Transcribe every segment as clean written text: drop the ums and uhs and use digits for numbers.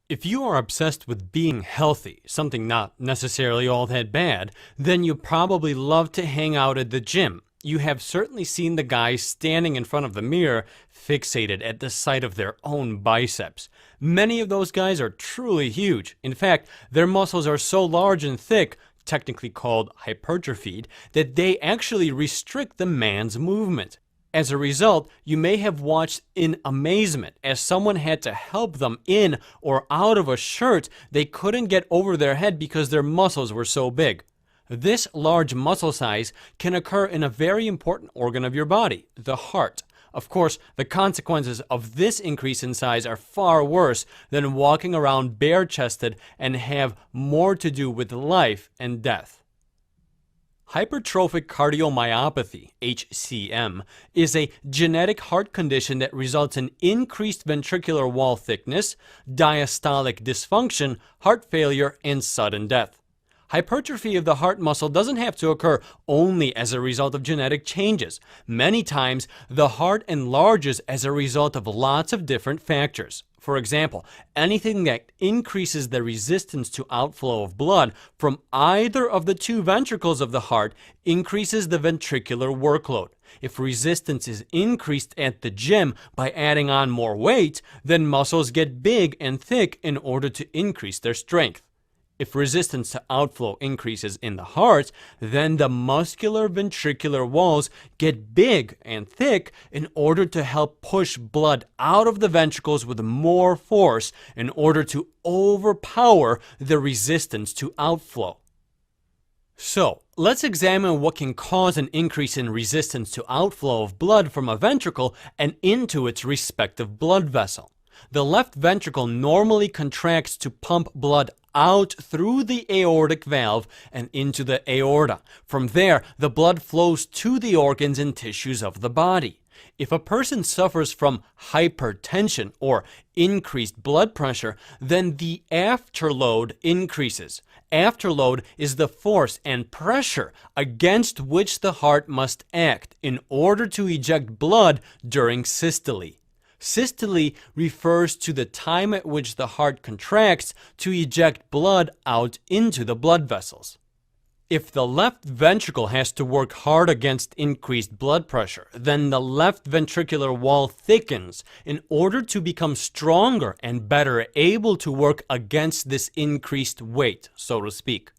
If you are obsessed with being healthy, something not necessarily all that bad, then you probably love to hang out at the gym. You have certainly seen the guys standing in front of the mirror, fixated at the sight of their own biceps. Many of those guys are truly huge. In fact, their muscles are so large and thick, technically called hypertrophied, that they actually restrict the man's movement. As a result, you may have watched in amazement as someone had to help them in or out of a shirt they couldn't get over their head because their muscles were so big. This large muscle size can occur in a very important organ of your body, the heart. Of course, the consequences of this increase in size are far worse than walking around bare-chested and have more to do with life and death. Hypertrophic Cardiomyopathy, Hcm, is a genetic heart condition that results in increased ventricular wall thickness, diastolic dysfunction, heart failure, and sudden death. Hypertrophy of the heart muscle doesn't have to occur only as a result of genetic changes. Many times, the heart enlarges as a result of lots of different factors. For example, anything that increases the resistance to outflow of blood from either of the two ventricles of the heart increases the ventricular workload. If resistance is increased at the gym by adding on more weight, then muscles get big and thick in order to increase their strength. If resistance to outflow increases in the heart, then the muscular ventricular walls get big and thick in order to help push blood out of the ventricles with more force in order to overpower the resistance to outflow. So, let's examine what can cause an increase in resistance to outflow of blood from a ventricle and into its respective blood vessel. The left ventricle normally contracts to pump blood out through the aortic valve and into the aorta. From there, the blood flows to the organs and tissues of the body. If a person suffers from hypertension or increased blood pressure, then the afterload increases. Afterload is the force and pressure against which the heart must act in order to eject blood during systole. Systole refers to the time at which the heart contracts to eject blood out into the blood vessels. If the left ventricle has to work hard against increased blood pressure, then the left ventricular wall thickens in order to become stronger and better able to work against this increased weight, so to speak.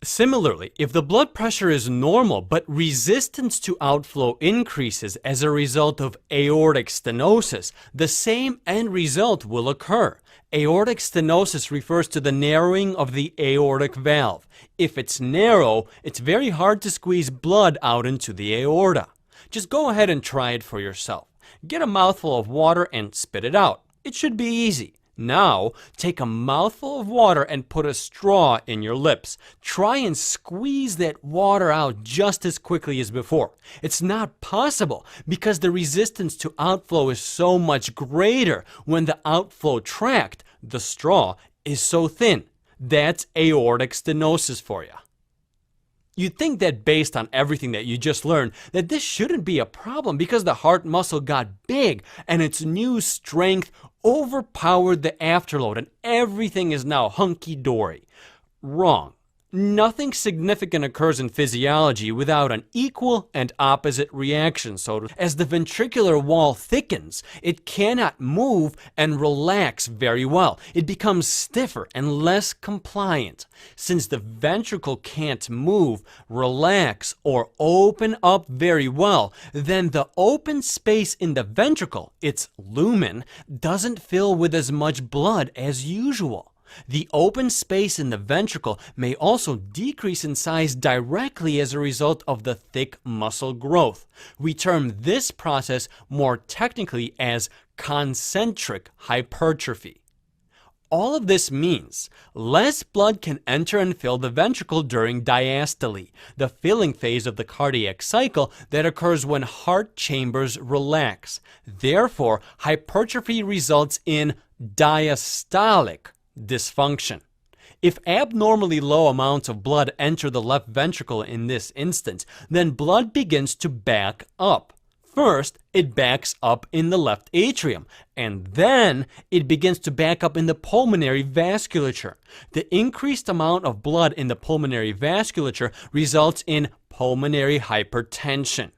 Similarly, if the blood pressure is normal but resistance to outflow increases as a result of aortic stenosis, the same end result will occur. Aortic stenosis refers to the narrowing of the aortic valve. If it's narrow, it's very hard to squeeze blood out into the aorta. Just go ahead and try it for yourself. Get a mouthful of water and spit it out. It should be easy. Now, take a mouthful of water and put a straw in your lips. Try and squeeze that water out just as quickly as before. It's not possible because the resistance to outflow is so much greater when the outflow tract, the straw, is so thin. That's aortic stenosis for you. You'd think that based on everything that you just learned, that this shouldn't be a problem because the heart muscle got big and its new strength overpowered the afterload and everything is now hunky-dory. Wrong. Nothing significant occurs in physiology without an equal and opposite reaction. So as the ventricular wall thickens, it cannot move and relax very well. It becomes stiffer and less compliant. Since the ventricle can't move, relax, or open up very well, then the open space in the ventricle, its lumen, doesn't fill with as much blood as usual. The open space in the ventricle may also decrease in size directly as a result of the thick muscle growth. We term this process more technically as concentric hypertrophy. All of this means less blood can enter and fill the ventricle during diastole, the filling phase of the cardiac cycle that occurs when heart chambers relax. Therefore, hypertrophy results in diastolic dysfunction. If abnormally low amounts of blood enter the left ventricle in this instance, then blood begins to back up. First, it backs up in the left atrium, and then it begins to back up in the pulmonary vasculature. The increased amount of blood in the pulmonary vasculature results in pulmonary hypertension.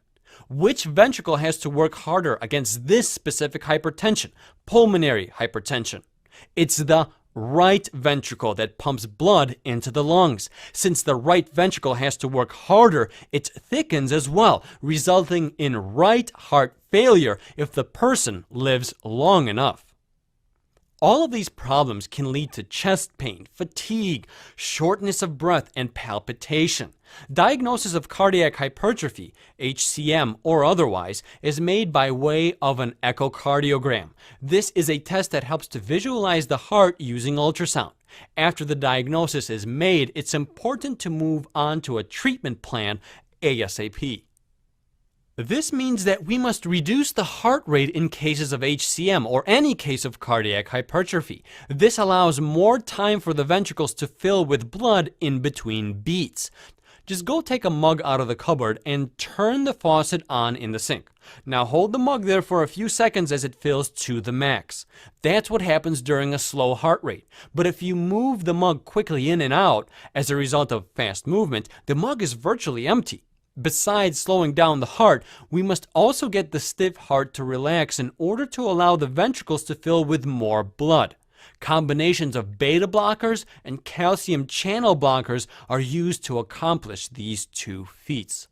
Which ventricle has to work harder against this specific hypertension, pulmonary hypertension? It's the right ventricle that pumps blood into the lungs. Since the right ventricle has to work harder, it thickens as well, resulting in right heart failure if the person lives long enough. All of these problems can lead to chest pain, fatigue, shortness of breath, and palpitation. Diagnosis of cardiac hypertrophy, HCM or otherwise, is made by way of an echocardiogram. This is a test that helps to visualize the heart using ultrasound. After the diagnosis is made, it's important to move on to a treatment plan ASAP. This means that we must reduce the heart rate in cases of HCM or any case of cardiac hypertrophy. This allows more time for the ventricles to fill with blood in between beats. Just go take a mug out of the cupboard and turn the faucet on in the sink. Now hold the mug there for a few seconds as it fills to the max. That's what happens during a slow heart rate. But if you move the mug quickly in and out as a result of fast movement, the mug is virtually empty. Besides slowing down the heart, we must also get the stiff heart to relax in order to allow the ventricles to fill with more blood. Combinations of beta blockers and calcium channel blockers are used to accomplish these two feats.